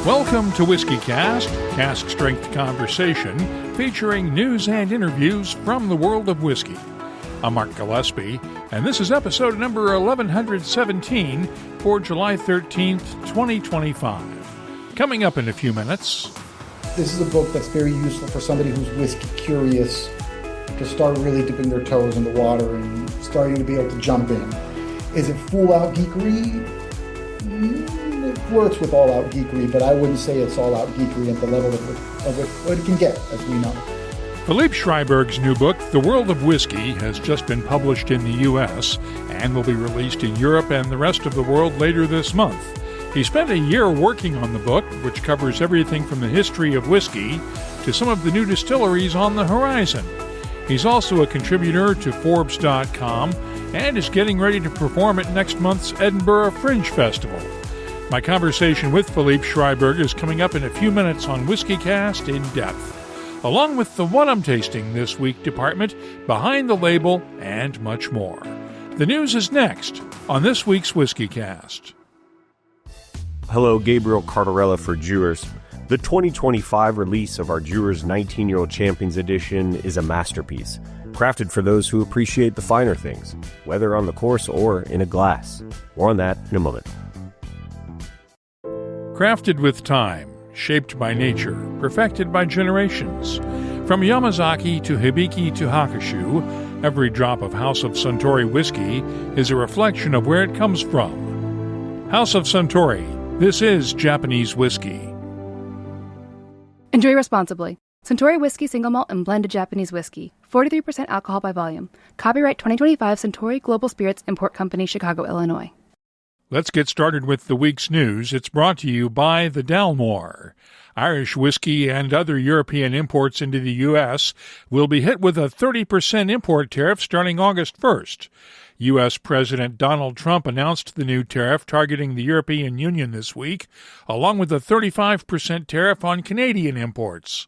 Welcome to WhiskyCast, cask strength conversation featuring news and interviews from the world of whiskey. I'm Mark Gillespie, and this is episode number 1117 for July 13th, 2025. Coming up in a few minutes. This is a book that's very useful for somebody who's whiskey curious to start really dipping their toes in the water and starting to be able to jump in. Is it full-out geekery? It flirts with all-out geekery, but I wouldn't say it's all-out geekery at the level of what it can get, as we know. Felipe Schrieberg's new book, The World of Whisky, has just been published in the U.S. and will be released in Europe and the rest of the world later this month. He spent a year working on the book, which covers everything from the history of whiskey to some of the new distilleries on the horizon. He's also a contributor to Forbes.com and is getting ready to perform at next month's Edinburgh Fringe Festival. My conversation with Felipe Schrieberg is coming up in a few minutes on WhiskyCast In-Depth, along with the What I'm Tasting This Week department, Behind the Label, and much more. The news is next on this week's WhiskyCast. Hello, Gabriel Cardarella for Jewers. The 2025 release of our Jewers 19-Year-Old Champions Edition is a masterpiece, crafted for those who appreciate the finer things, whether on the course or in a glass. More on that in a moment. Crafted with time, shaped by nature, perfected by generations. From Yamazaki to Hibiki to Hakushu, every drop of House of Suntory whiskey is a reflection of where it comes from. House of Suntory, this is Japanese whiskey. Enjoy responsibly. Suntory Whiskey Single Malt and Blended Japanese Whiskey. 43% alcohol by volume. Copyright 2025 Suntory Global Spirits Import Company, Chicago, Illinois. Let's get started with the week's news. It's brought to you by the Dalmore. Irish whiskey and other European imports into the U.S. will be hit with a 30% import tariff starting August 1st. U.S. President Donald Trump announced the new tariff targeting the European Union this week, along with a 35% tariff on Canadian imports.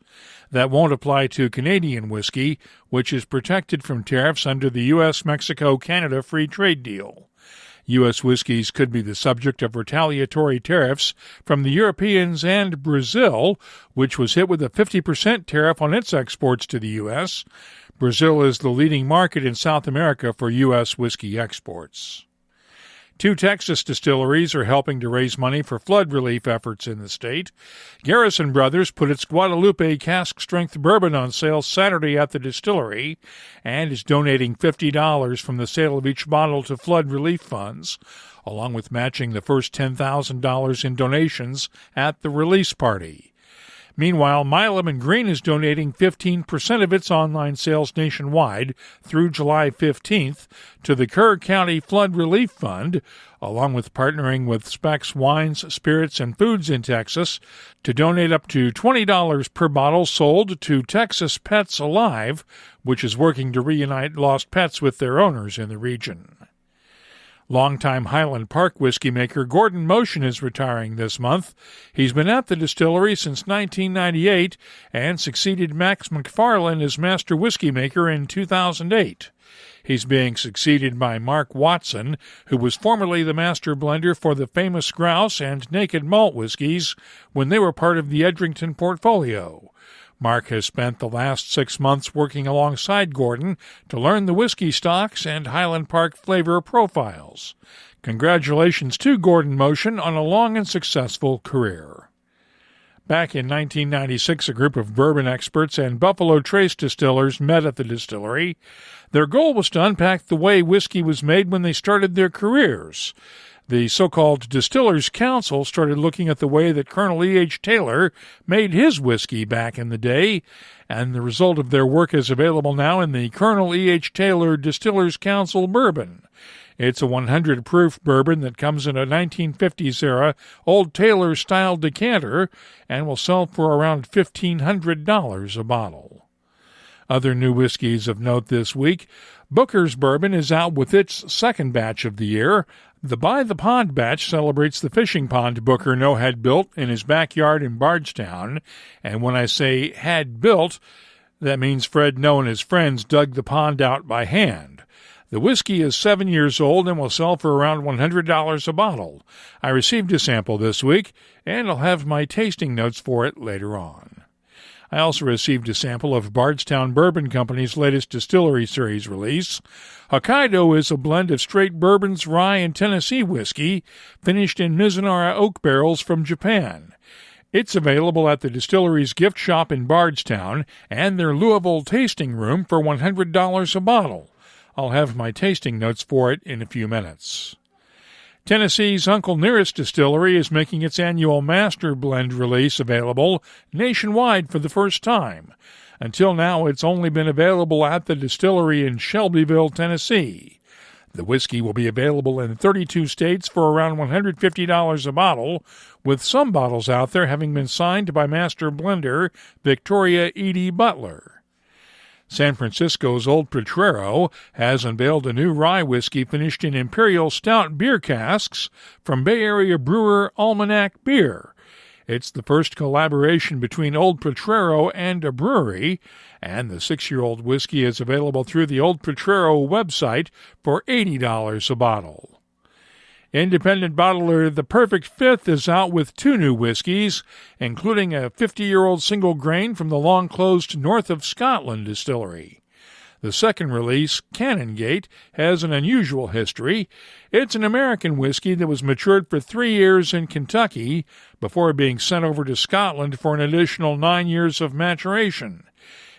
That won't apply to Canadian whiskey, which is protected from tariffs under the U.S.-Mexico-Canada Free Trade Deal. U.S. whiskeys could be the subject of retaliatory tariffs from the Europeans and Brazil, which was hit with a 50% tariff on its exports to the U.S. Brazil is the leading market in South America for U.S. whiskey exports. 2 Texas distilleries are helping to raise money for flood relief efforts in the state. Garrison Brothers put its Guadalupe cask-strength bourbon on sale Saturday at the distillery and is donating $50 from the sale of each bottle to flood relief funds, along with matching the first $10,000 in donations at the release party. Meanwhile, Milam & Green is donating 15% of its online sales nationwide through July 15th to the Kerr County Flood Relief Fund, along with partnering with Specs Wines, Spirits, and Foods in Texas to donate up to $20 per bottle sold to Texas Pets Alive, which is working to reunite lost pets with their owners in the region. Longtime Highland Park whiskey maker Gordon Motion is retiring this month. He's been at the distillery since 1998 and succeeded Max McFarlane as master whiskey maker in 2008. He's being succeeded by Mark Watson, who was formerly the master blender for the famous Grouse and Naked Malt whiskeys when they were part of the Edrington portfolio. Mark has spent the last 6 months working alongside Gordon to learn the whiskey stocks and Highland Park flavor profiles. Congratulations to Gordon Motion on a long and successful career. Back in 1996, a group of bourbon experts and Buffalo Trace distillers met at the distillery. Their goal was to unpack the way whiskey was made when they started their careers. The so-called Distillers Council started looking at the way that Colonel E.H. Taylor made his whiskey back in the day, and the result of their work is available now in the Colonel E.H. Taylor Distillers Council Bourbon. It's a 100-proof bourbon that comes in a 1950s-era Old Taylor-style decanter and will sell for around $1,500 a bottle. Other new whiskeys of note this week. Booker's Bourbon is out with its second batch of the year. The By the Pond batch celebrates the fishing pond Booker had built in his backyard in Bardstown. And when I say had built, that means Fred Noe and his friends dug the pond out by hand. The whiskey is 7 years old and will sell for around $100 a bottle. I received a sample this week, and I'll have my tasting notes for it later on. I also received a sample of Bardstown Bourbon Company's latest Distillery Series release. Hokkaido is a blend of straight bourbons, rye, and Tennessee whiskey, finished in Mizunara oak barrels from Japan. It's available at the Distillery's gift shop in Bardstown and their Louisville tasting room for $100 a bottle. I'll have my tasting notes for it in a few minutes. Tennessee's Uncle Nearest Distillery is making its annual Master Blend release available nationwide for the first time. Until now, it's only been available at the distillery in Shelbyville, Tennessee. The whiskey will be available in 32 states for around $150 a bottle, with some bottles out there having been signed by Master Blender Victoria E.D. Butler. San Francisco's Old Potrero has unveiled a new rye whiskey finished in Imperial Stout beer casks from Bay Area brewer Almanac Beer. It's the first collaboration between Old Potrero and a brewery, and the 6-year-old whiskey is available through the Old Potrero website for $80 a bottle. Independent bottler The Perfect Fifth is out with 2 new whiskeys, including a 50-year-old single grain from the long-closed North of Scotland distillery. The second release, Canongate, has an unusual history. It's an American whiskey that was matured for 3 years in Kentucky before being sent over to Scotland for an additional 9 years of maturation.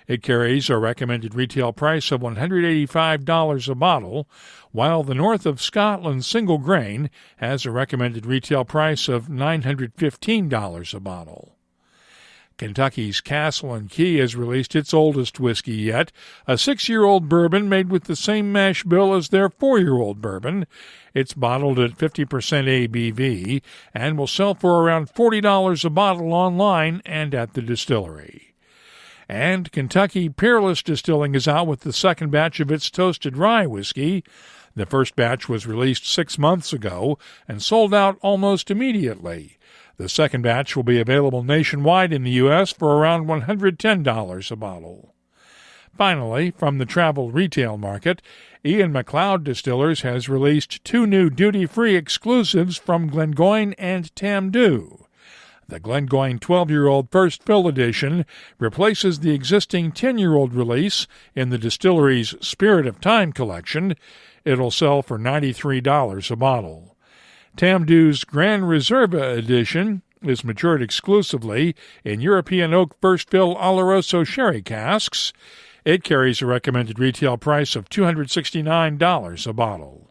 It carries a recommended retail price of $185 a bottle, while the North of Scotland single grain has a recommended retail price of $915 a bottle. Kentucky's Castle and Key has released its oldest whiskey yet, a 6-year-old bourbon made with the same mash bill as their 4-year-old bourbon. It's bottled at 50% ABV and will sell for around $40 a bottle online and at the distillery. And Kentucky Peerless Distilling is out with the second batch of its toasted rye whiskey. The first batch was released 6 months ago and sold out almost immediately. The second batch will be available nationwide in the U.S. for around $110 a bottle. Finally, from the travel retail market, Ian MacLeod Distillers has released 2 new duty-free exclusives from Glengoyne and Tamdhu. The Glengoyne 12-year-old First Fill Edition replaces the existing 10-year-old release in the distillery's Spirit of Time collection. It'll sell for $93 a bottle. Tamdhu's Grand Reserva Edition is matured exclusively in European Oak First Fill Oloroso sherry casks. It carries a recommended retail price of $269 a bottle.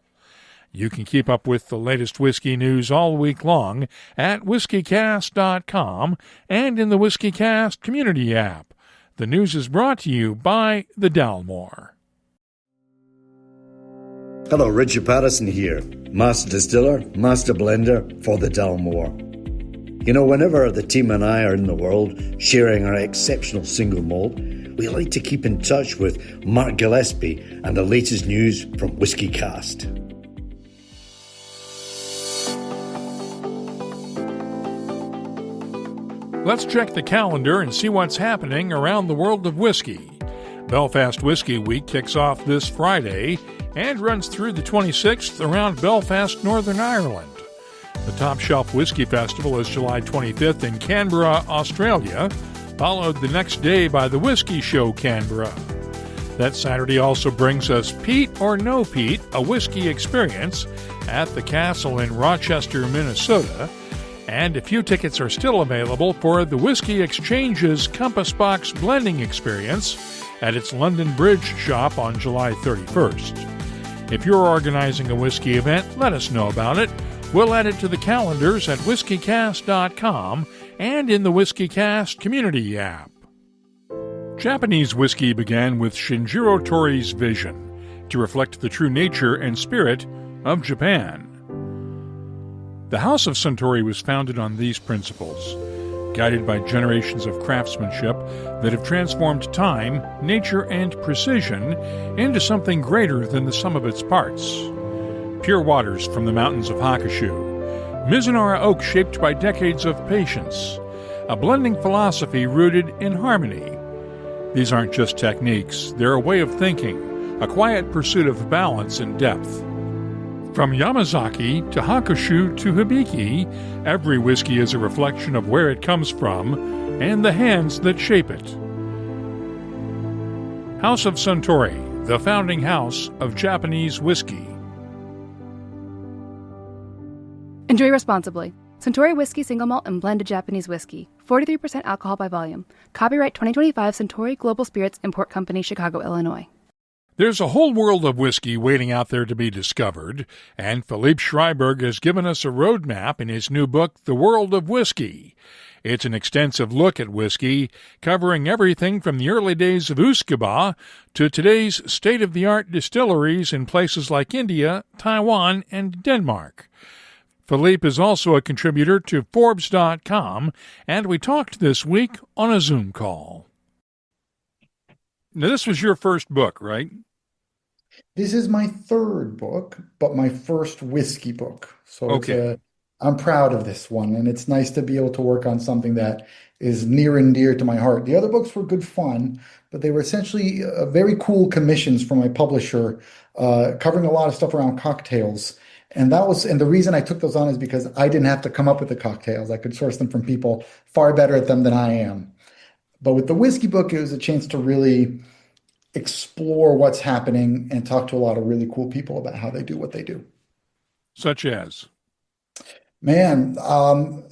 You can keep up with the latest whiskey news all week long at WhiskyCast.com and in the WhiskyCast community app. The news is brought to you by the Dalmore. Hello, Richard Patterson here, Master Distiller, Master Blender for the Dalmore. You know, whenever the team and I are in the world sharing our exceptional single malt, we like to keep in touch with Mark Gillespie and the latest news from WhiskyCast. Let's check the calendar and see what's happening around the world of whiskey. Belfast Whiskey Week kicks off this Friday and runs through the 26th around Belfast, Northern Ireland. The Top Shelf Whiskey Festival is July 25th in Canberra, Australia, followed the next day by the Whiskey Show Canberra. That Saturday also brings us Peat or No Peat, a whiskey experience at the Castle in Rochester, Minnesota. And a few tickets are still available for the Whiskey Exchange's Compass Box Blending Experience at its London Bridge shop on July 31st. If you're organizing a whiskey event, let us know about it. We'll add it to the calendars at WhiskyCast.com and in the WhiskyCast community app. Japanese whiskey began with Shinjiro Tori's vision to reflect the true nature and spirit of Japan. The House of Suntory was founded on these principles, guided by generations of craftsmanship that have transformed time, nature, and precision into something greater than the sum of its parts. Pure waters from the mountains of Hakushu, Mizunara oak shaped by decades of patience, a blending philosophy rooted in harmony. These aren't just techniques, they're a way of thinking, a quiet pursuit of balance and depth. From Yamazaki to Hakushu to Hibiki, every whiskey is a reflection of where it comes from and the hands that shape it. House of Suntory, the founding house of Japanese whiskey. Enjoy responsibly. Suntory Whiskey Single Malt and Blended Japanese Whiskey. 43% alcohol by volume. Copyright 2025 Suntory Global Spirits Import Company, Chicago, Illinois. There's a whole world of whiskey waiting out there to be discovered, and Felipe Schrieberg has given us a roadmap in his new book, The World of Whisky. It's an extensive look at whiskey, covering everything from the early days of Uskaba to today's state-of-the-art distilleries in places like India, Taiwan, and Denmark. Felipe is also a contributor to Forbes.com, and we talked this week on a Zoom call. Now, this was your first book, right? This is my third book, but my first whiskey book. So Okay. I'm proud of this one, and it's nice to be able to work on something that is near and dear to my heart. The other books were good fun, but they were essentially very cool commissions from my publisher, covering a lot of stuff around cocktails. And the reason I took those on is because I didn't have to come up with the cocktails. I could source them from people far better at them than I am. But with the whiskey book, it was a chance to really explore what's happening and talk to a lot of really cool people about how they do what they do. Such as? Man,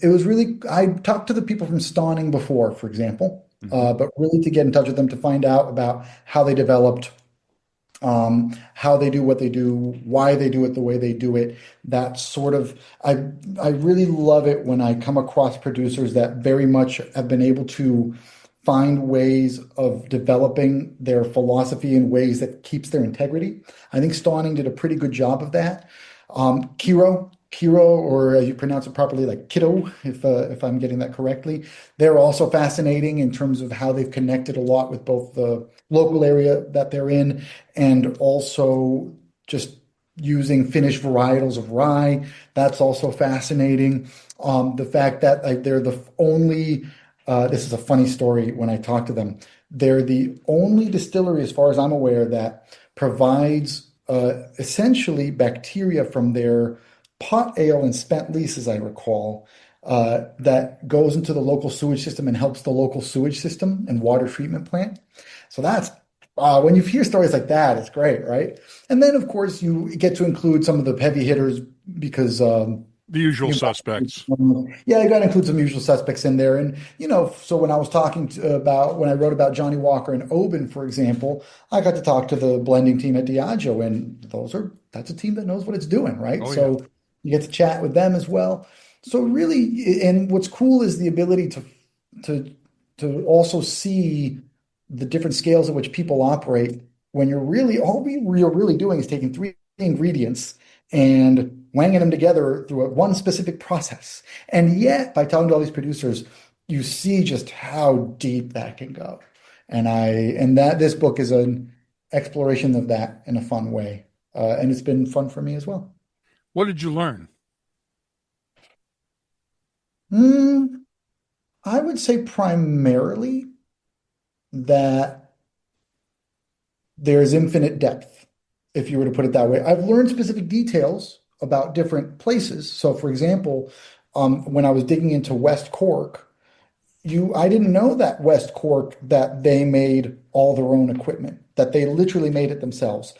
it was really, I talked to the people from Stawning before, for example, but really to get in touch with them to find out about how they developed, how they do what they do, why they do it the way they do it. That sort of, I really love it when I come across producers that very much have been able to find ways of developing their philosophy in ways that keeps their integrity. I think Stawning did a pretty good job of that. Kiro, or as you pronounce it properly, like Kiddo, if I'm getting that correctly. They're also fascinating in terms of how they've connected a lot with both the local area that they're in and also just using Finnish varietals of rye. That's also fascinating. The fact that they're the only, this is a funny story when I talk to them, they're the only distillery, as far as I'm aware, that provides essentially bacteria from their pot ale and spent lease, as I recall, that goes into the local sewage system and helps the local sewage system and water treatment plant. So that's, when you hear stories like that, it's great, right? And then, of course, you get to include some of the heavy hitters because The usual suspects. Yeah, you got to include some usual suspects in there. And, so when I was when I wrote about Johnny Walker and Oban, for example, I got to talk to the blending team at Diageo, and that's a team that knows what it's doing, right? Oh, so yeah. You get to chat with them as well. So really, and what's cool is the ability to also see the different scales at which people operate when you're really doing is taking three ingredients and wanging them together through one specific process. And yet, by talking to all these producers, you see just how deep that can go. And this book is an exploration of that in a fun way. And it's been fun for me as well. What did you learn? I would say primarily that there's infinite depth, if you were to put it that way. I've learned specific details about different places. So, for example, when I was digging into West Cork, I didn't know that West Cork, that they made all their own equipment, that they literally made it themselves.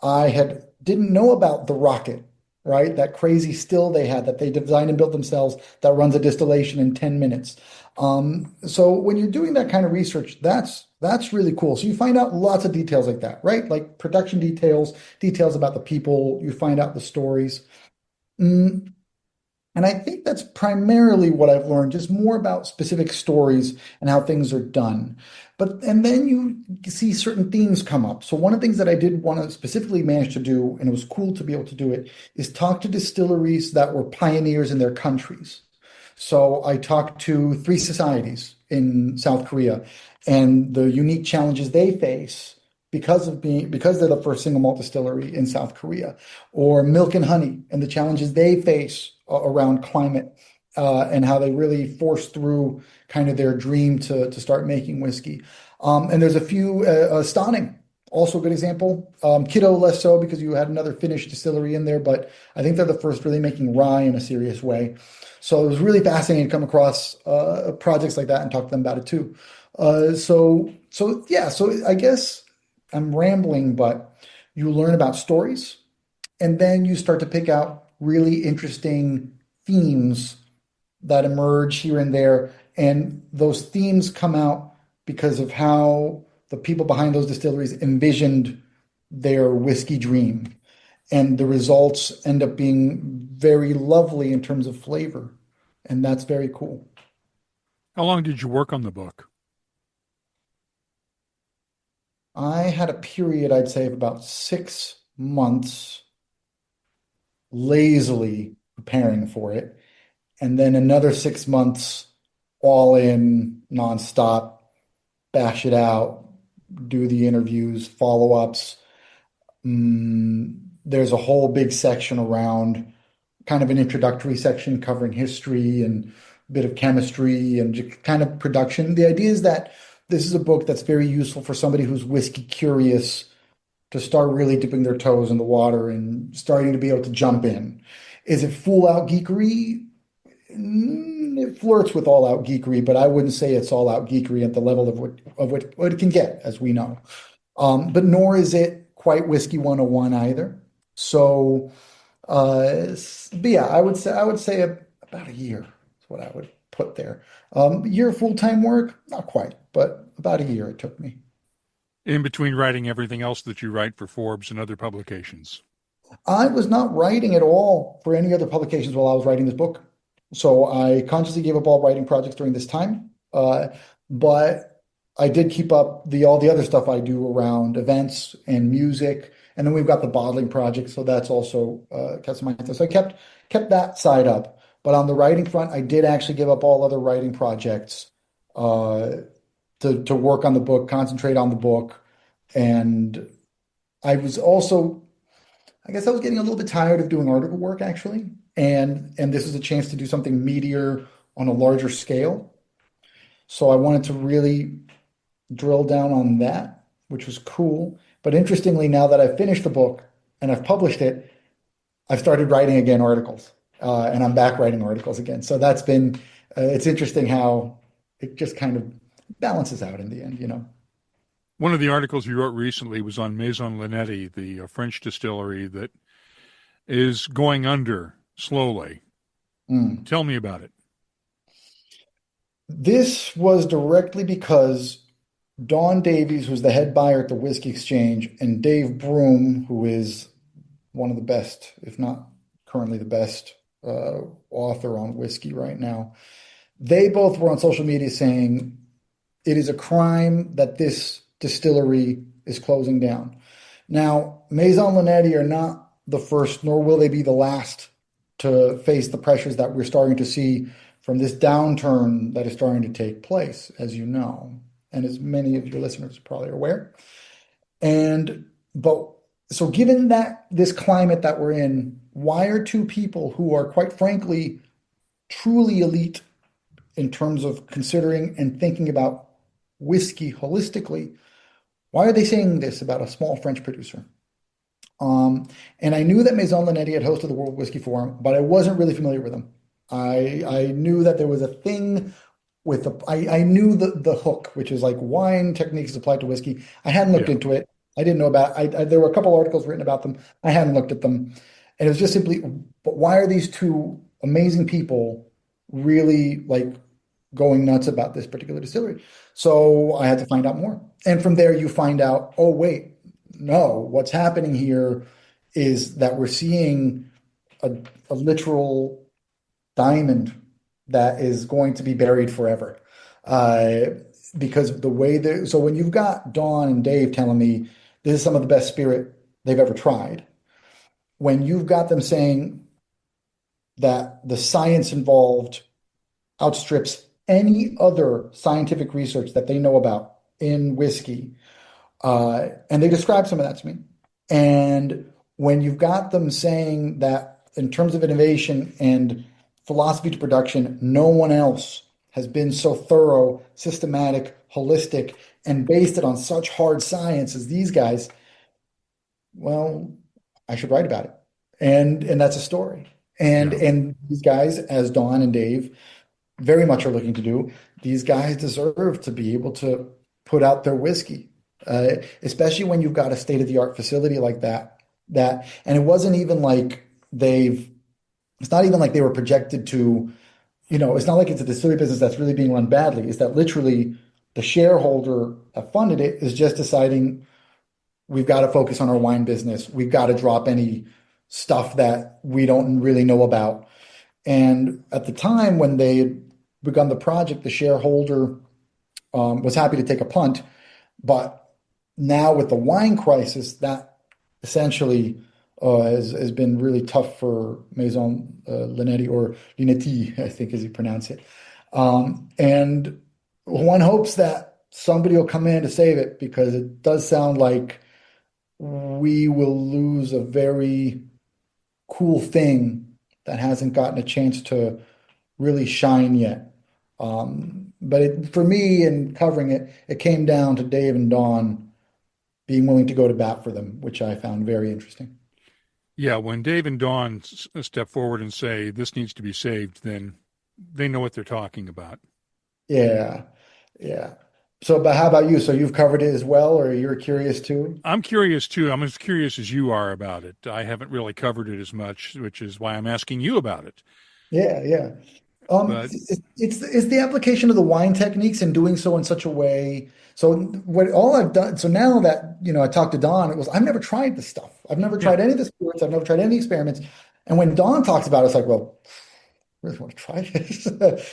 Didn't know about the rocket, right? That crazy still they had that they designed and built themselves that runs a distillation in 10 minutes. So when you're doing that kind of research, that's really cool. So you find out lots of details like that, right? Like production details about the people, you find out the stories. And I think that's primarily what I've learned, just more about specific stories and how things are done. And then you see certain themes come up. So one of the things that I did want to specifically manage to do, and it was cool to be able to do it, is talk to distilleries that were pioneers in their countries. So I talked to 3 societies in South Korea and the unique challenges they face because they're the first single malt distillery in South Korea, or Milk and Honey and the challenges they face around climate and how they really forced through kind of their dream to start making whiskey. And there's a few Stawning also a good example. Kiddo less so because you had another Finnish distillery in there, but I think they're the first really making rye in a serious way. So it was really fascinating to come across projects like that and talk to them about it too. So I guess I'm rambling, but you learn about stories, and then you start to pick out really interesting themes that emerge here and there. And those themes come out because of how the people behind those distilleries envisioned their whiskey dream. And the results end up being very lovely in terms of flavor. And that's very cool. How long did you work on the book? I had a period, I'd say, of about 6 months lazily preparing for it. And then another 6 months all in, nonstop, bash it out, do the interviews, follow-ups. There's a whole big section around kind of an introductory section covering history and a bit of chemistry and just kind of production. The idea is that this is a book that's very useful for somebody who's whiskey curious to start really dipping their toes in the water and starting to be able to jump in. Is it full out geekery? It flirts with all out geekery, but I wouldn't say it's all out geekery at the level of what it can get, as we know. But nor is it quite Whiskey 101 either. So, but yeah, I would say about a year is what I would put there. Year of full-time work, not quite, but about a year it took me. In between writing everything else that you write for Forbes and other publications? I was not writing at all for any other publications while I was writing this book. So I consciously gave up all writing projects during this time. But I did keep up all the other stuff I do around events and music. And then we've got the bottling project. So that's also kept my interest. So I kept that side up. But on the writing front, I did actually give up all other writing projects to work on the book, concentrate on the book. And I was also, I guess I was getting a little bit tired of doing article work, actually. And this is a chance to do something meatier on a larger scale. So I wanted to really drill down on that, which was cool. But interestingly, now that I've finished the book and I've published it, I've started writing again articles. And I'm back writing articles again. So that's been, it's interesting how it just kind of balances out in the end, you know. One of the articles you wrote recently was on Maison Linetti, the French distillery that is going under slowly. Tell me about it. This was directly because Don Davies, who's the head buyer at the Whiskey Exchange, and Dave Broom, who is one of the best, if not currently the best author on whiskey right now, they both were on social media saying it is a crime that this distillery is closing down. Now, Maison Linetti are not the first, nor will they be the last to face the pressures that we're starting to see from this downturn that is starting to take place, as you know, and as many of your listeners probably are aware. So given that this climate that we're in, why are two people who are quite frankly truly elite in terms of considering and thinking about whiskey holistically, why are they saying this about a small French producer? And I knew that Maison Linetti had hosted the World Whisky Forum, but I wasn't really familiar with them. I knew that there was a thing with I knew the hook, which is like wine techniques applied to whiskey. I hadn't looked into it. I didn't know about there were a couple articles written about them. I hadn't looked at them. And it was just simply, but why are these two amazing people really like going nuts about this particular distillery? So I had to find out more. And from there you find out, oh, wait, no, what's happening here is that we're seeing a literal diamond that is going to be buried forever. Because of the way so when you've got Dawn and Dave telling me this is some of the best spirit they've ever tried, when you've got them saying that the science involved outstrips any other scientific research that they know about in whiskey, and they describe some of that to me. And when you've got them saying that in terms of innovation and philosophy to production, no one else has been so thorough, systematic, holistic, and based it on such hard science as these guys, well, I should write about it. And that's a story. And Yeah. and these guys, as Don and Dave very much are looking to do, these guys deserve to be able to put out their whiskey, especially when you've got a state-of-the-art facility like that. And it wasn't even like it's not even like they were projected to, it's not like it's a distillery business that's really being run badly. It's that literally the shareholder that funded it is just deciding we've got to focus on our wine business. We've got to drop any stuff that we don't really know about. And at the time when they had begun the project, the shareholder was happy to take a punt. But now with the wine crisis, that essentially has been really tough for Maison Linetti, or Linetti, I think as you pronounce it. And one hopes that somebody will come in to save it, because it does sound like we will lose a very cool thing that hasn't gotten a chance to really shine yet. But for me, in covering it, it came down to Dave and Don being willing to go to bat for them, which I found very interesting. Yeah, when Dave and Don step forward and say this needs to be saved, then they know what they're talking about. Yeah, yeah. So, but how about you? So you've covered it as well, or you're curious too? I'm curious too. I'm as curious as you are about it. I haven't really covered it as much, which is why I'm asking you about it. Yeah, yeah. But It's the application of the wine techniques and doing so in such a way. So what all I've done, so now that, I talked to Don, it was, I've never tried this stuff. I've never yeah, tried any of the spirits. I've never tried any experiments. And when Don talks about it, it's like, well, I really want to try this.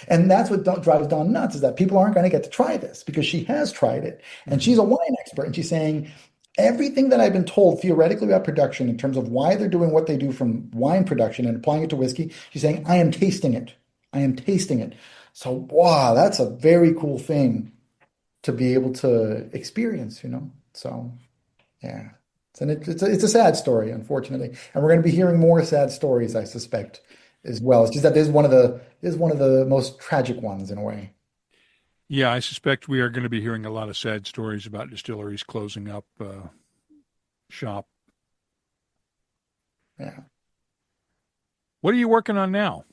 And that's what drives Don nuts, is that people aren't going to get to try this because she has tried it. And she's a wine expert. And she's saying everything that I've been told theoretically about production in terms of why they're doing what they do from wine production and applying it to whiskey, she's saying, I am tasting it. I am tasting it. So, wow, that's a very cool thing to be able to experience, So, yeah. It's a sad story, unfortunately. And we're going to be hearing more sad stories, I suspect, as well. It's just that this is one of the most tragic ones in a way. yeah, I suspect we are going to be hearing a lot of sad stories about distilleries closing up shop. Yeah. What are you working on now?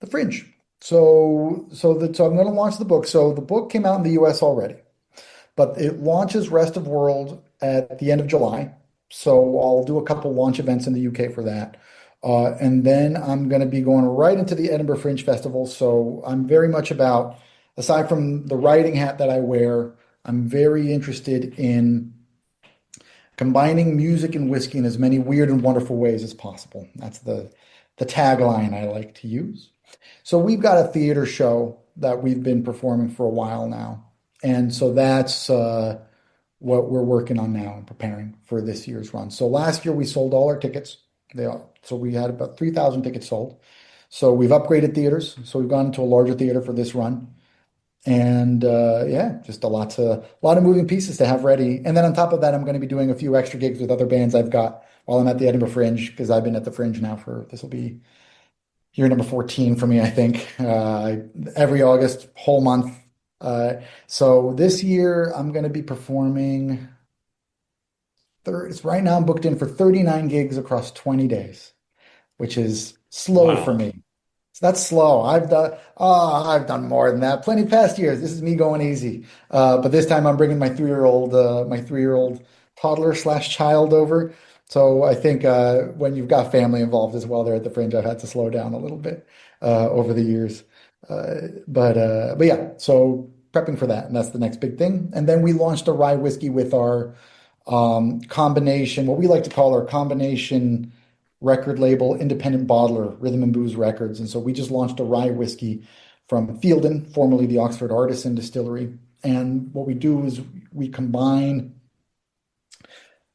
The Fringe. So I'm going to launch the book. So the book came out in the US already, but it launches rest of world at the end of July. So I'll do a couple launch events in the UK for that. And then I'm going to be going right into the Edinburgh Fringe Festival. So I'm very much about, aside from the writing hat that I wear, I'm very interested in combining music and whiskey in as many weird and wonderful ways as possible. That's the tagline I like to use. So we've got a theater show that we've been performing for a while now. And so that's what we're working on now and preparing for this year's run. So last year we sold all our tickets. So we had about 3,000 tickets sold. So we've upgraded theaters. So we've gone into a larger theater for this run. And just a lot of moving pieces to have ready. And then on top of that, I'm going to be doing a few extra gigs with other bands I've got while I'm at the Edinburgh Fringe, because I've been at the Fringe now this will be year number 14 for me, I think, every August, whole month. So this year I'm going to be performing. Right now I'm booked in for 39 gigs across 20 days, which is slow for me. So that's slow. I've done more than that. Plenty past years. This is me going easy. But this time I'm bringing my 3-year-old toddler / child over. So I think when you've got family involved as well there at the Fringe, I've had to slow down a little bit over the years. But yeah, so prepping for that, and that's the next big thing. And then we launched a rye whiskey with our combination, what we like to call our combination record label, independent bottler, Rhythm and Booze Records. And so we just launched a rye whiskey from Fielden, formerly the Oxford Artisan Distillery. And what we do is we combine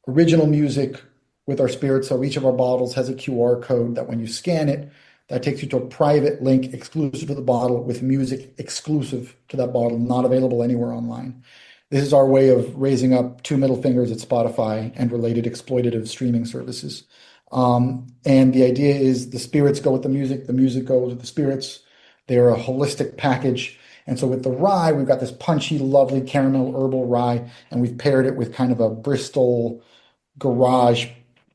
original music with our spirits. So each of our bottles has a QR code that when you scan it, that takes you to a private link exclusive to the bottle with music exclusive to that bottle, not available anywhere online. This is our way of raising up 2 middle fingers at Spotify and related exploitative streaming services. And the idea is the spirits go with the music goes with the spirits. They're a holistic package. And so with the rye, we've got this punchy, lovely caramel herbal rye, and we've paired it with kind of a Bristol garage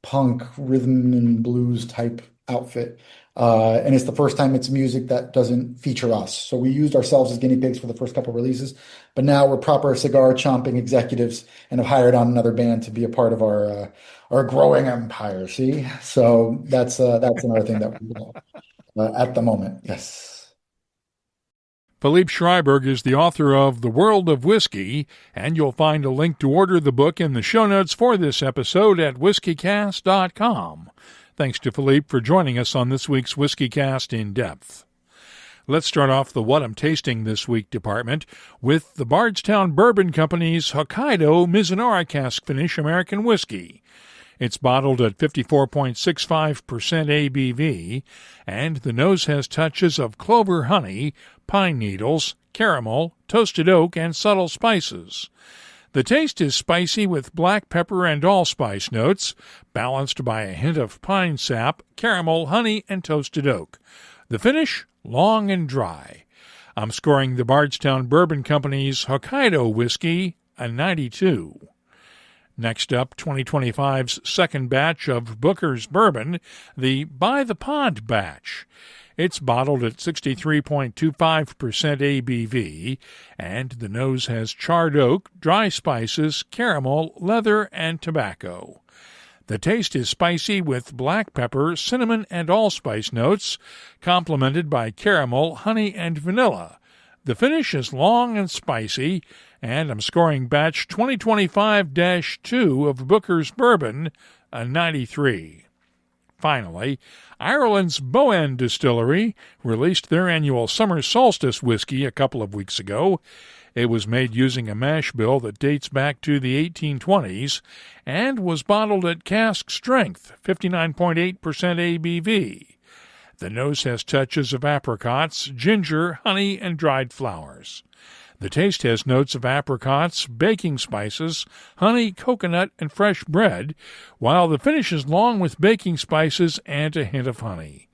punk rhythm and blues type outfit. And it's the first time it's music that doesn't feature us. So we used ourselves as guinea pigs for the first couple of releases, but now we're proper cigar chomping executives and have hired on another band to be a part of our growing empire. See, so that's another thing that we do at the moment. Yes. Felipe Schrieberg is the author of The World of Whisky, and you'll find a link to order the book in the show notes for this episode at WhiskyCast.com. Thanks to Felipe for joining us on this week's WhiskyCast In-Depth. Let's start off the What I'm Tasting This Week department with the Bardstown Bourbon Company's Hokkaido Mizunara Cask Finish American Whiskey. It's bottled at 54.65% ABV, and the nose has touches of clover honey, pine needles, caramel, toasted oak, and subtle spices. The taste is spicy with black pepper and allspice notes, balanced by a hint of pine sap, caramel, honey, and toasted oak. The finish, long and dry. I'm scoring the Bardstown Bourbon Company's Hokkaido whiskey a 92. Next up, 2025's second batch of Booker's Bourbon, the By the Pond batch. It's bottled at 63.25% ABV, and the nose has charred oak, dry spices, caramel, leather, and tobacco. The taste is spicy with black pepper, cinnamon, and allspice notes, complemented by caramel, honey, and vanilla. The finish is long and spicy, and I'm scoring batch 2025-2 of Booker's Bourbon a 93. Finally, Ireland's Bowen Distillery released their annual Summer Solstice whiskey a couple of weeks ago. It was made using a mash bill that dates back to the 1820s and was bottled at cask strength, 59.8% ABV. The nose has touches of apricots, ginger, honey, and dried flowers. The taste has notes of apricots, baking spices, honey, coconut, and fresh bread, while the finish is long with baking spices and a hint of honey.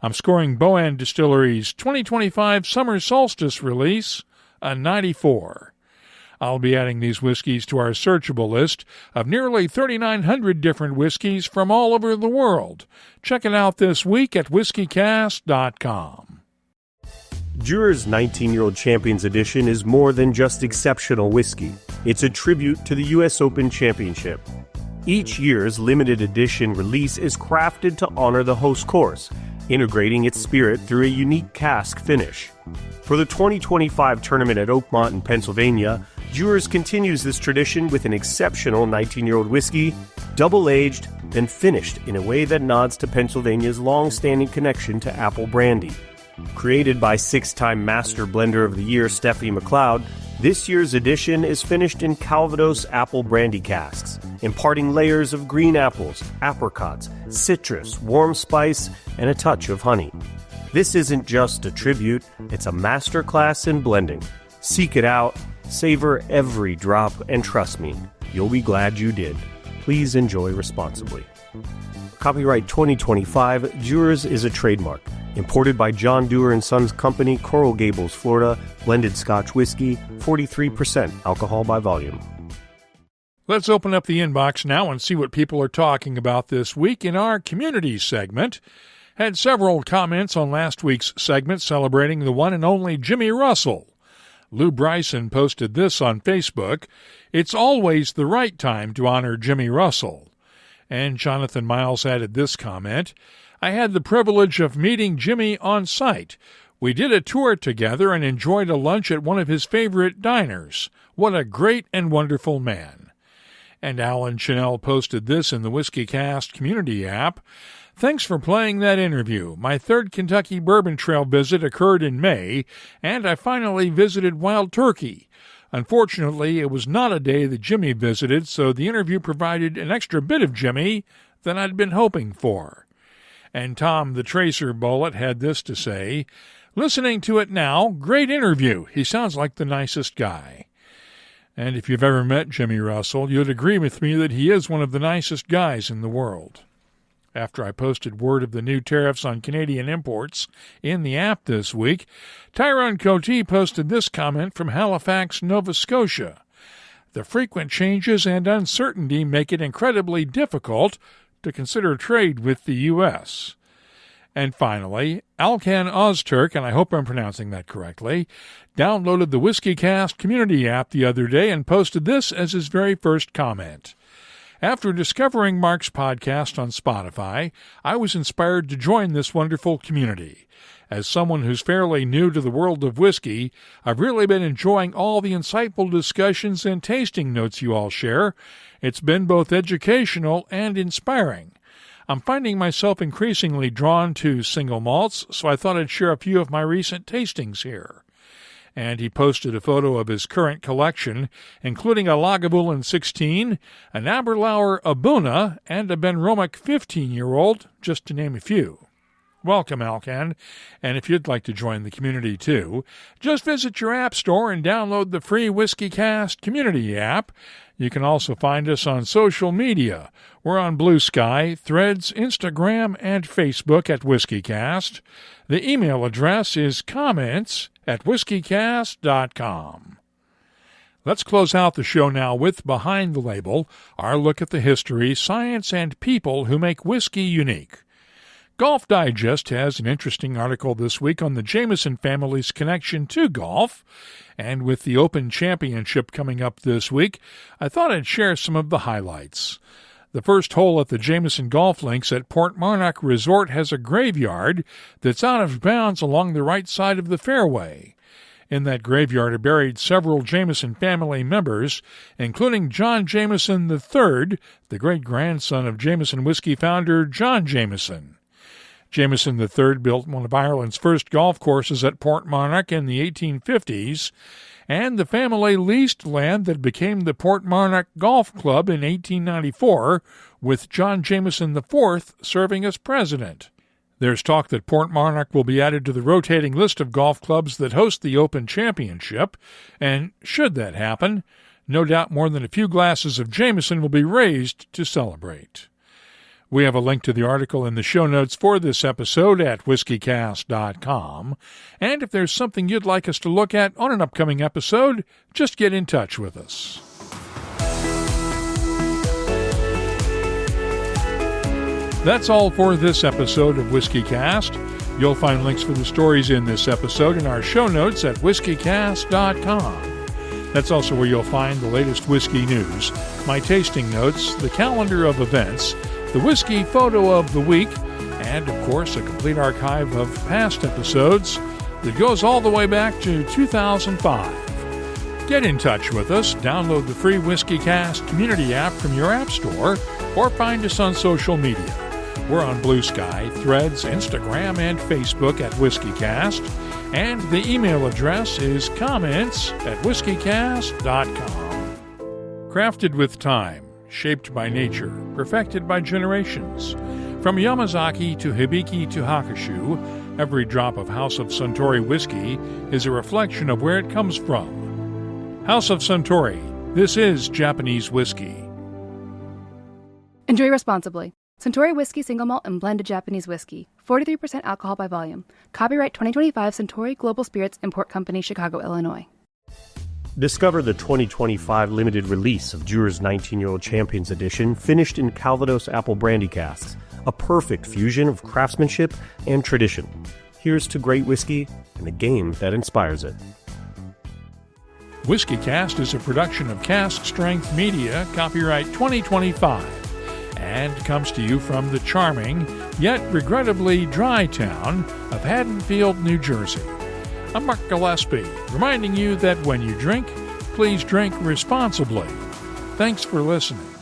I'm scoring Bowen Distillery's 2025 Summer Solstice release a 94. I'll be adding these whiskeys to our searchable list of nearly 3,900 different whiskeys from all over the world. Check it out this week at WhiskyCast.com. Dewar's 19-Year-Old Champions Edition is more than just exceptional whiskey. It's a tribute to the U.S. Open Championship. Each year's limited edition release is crafted to honor the host course, integrating its spirit through a unique cask finish. For the 2025 tournament at Oakmont in Pennsylvania, Dewar's continues this tradition with an exceptional 19-year-old whiskey, double-aged, then finished in a way that nods to Pennsylvania's long-standing connection to apple brandy. Created by six-time Master Blender of the Year Stephanie McLeod, this year's edition is finished in Calvados apple brandy casks, imparting layers of green apples, apricots, citrus, warm spice, and a touch of honey. This isn't just a tribute, it's a masterclass in blending. Seek it out, savor every drop, and trust me, you'll be glad you did. Please enjoy responsibly. Copyright 2025, Dewar's is a trademark. Imported by John Dewar & Sons Company, Coral Gables, Florida. Blended Scotch whiskey, 43% alcohol by volume. Let's open up the inbox now and see what people are talking about this week in our community segment. Had several comments on last week's segment celebrating the one and only Jimmy Russell. Lou Bryson posted this on Facebook. It's always the right time to honor Jimmy Russell. And Jonathan Miles added this comment. I had the privilege of meeting Jimmy on site. We did a tour together and enjoyed a lunch at one of his favorite diners. What a great and wonderful man. And Alan Chanel posted this in the WhiskyCast community app. Thanks for playing that interview. My third Kentucky Bourbon Trail visit occurred in May, and I finally visited Wild Turkey. Unfortunately, it was not a day that Jimmy visited, so the interview provided an extra bit of Jimmy than I'd been hoping for. And Tom the Tracer Bullet had this to say, listening to it now, great interview. He sounds like the nicest guy. And if you've ever met Jimmy Russell, you'd agree with me that he is one of the nicest guys in the world. after I posted word of the new tariffs on Canadian imports in the app this week, Tyrone Cote posted this comment from Halifax, Nova Scotia. The frequent changes and uncertainty make it incredibly difficult to consider trade with the U.S. And finally, Alkan Ozturk, and I hope I'm pronouncing that correctly, downloaded the WhiskyCast community app the other day and posted this as his very first comment. After discovering Mark's podcast on Spotify, I was inspired to join this wonderful community. As someone who's fairly new to the world of whiskey, I've really been enjoying all the insightful discussions and tasting notes you all share. It's been both educational and inspiring. I'm finding myself increasingly drawn to single malts, so I thought I'd share a few of my recent tastings here. And he posted a photo of his current collection, including a Lagavulin 16, an Aberlour Abuna, and a Benromic 15-year-old, just to name a few. Welcome, Alkan, and if you'd like to join the community too, just visit your app store and download the free WhiskyCast community app. You can also find us on social media. We're on Blue Sky, Threads, Instagram, and Facebook at WhiskyCast. The email address is comments@whiskycast.com. Let's close out the show now with Behind the Label, our look at the history, science, and people who make whiskey unique. Golf Digest has an interesting article this week on the Jameson family's connection to golf, and with the Open Championship coming up this week, I thought I'd share some of the highlights. The first hole at the Jameson Golf Links at Port Marnock Resort has a graveyard that's out of bounds along the right side of the fairway. In that graveyard are buried several Jameson family members, including John Jameson III, the great-grandson of Jameson whiskey founder John Jameson. Jameson III built one of Ireland's first golf courses at Port Marnock in the 1850s, and the family leased land that became the Port Marnock Golf Club in 1894, with John Jameson IV serving as president. There's talk that Port Marnock will be added to the rotating list of golf clubs that host the Open Championship, and should that happen, no doubt more than a few glasses of Jameson will be raised to celebrate. We have a link to the article in the show notes for this episode at whiskycast.com. And if there's something you'd like us to look at on an upcoming episode, just get in touch with us. That's all for this episode of WhiskyCast. You'll find links for the stories in this episode in our show notes at whiskycast.com. That's also where you'll find the latest whiskey news, my tasting notes, the calendar of events, the whiskey photo of the week, and, of course, a complete archive of past episodes that goes all the way back to 2005. Get in touch with us, download the free WhiskyCast community app from your app store, or find us on social media. We're on Blue Sky, Threads, Instagram, and Facebook at WhiskyCast, and the email address is comments@whiskycast.com. Crafted with time, shaped by nature, perfected by generations. From Yamazaki to Hibiki to Hakushu, every drop of House of Suntory whiskey is a reflection of where it comes from. House of Suntory, this is Japanese whiskey. Enjoy responsibly. Suntory Whiskey Single Malt and Blended Japanese Whiskey. 43% alcohol by volume. Copyright 2025 Suntory Global Spirits Import Company, Chicago, Illinois. Discover the 2025 limited release of Dewar's 19-Year-Old Champions Edition, finished in Calvados apple brandy casks, a perfect fusion of craftsmanship and tradition. Here's to great whiskey and the game that inspires it. WhiskyCast is a production of Cask Strength Media, copyright 2025, and comes to you from the charming, yet regrettably dry town of Haddonfield, New Jersey. I'm Mark Gillespie, reminding you that when you drink, please drink responsibly. Thanks for listening.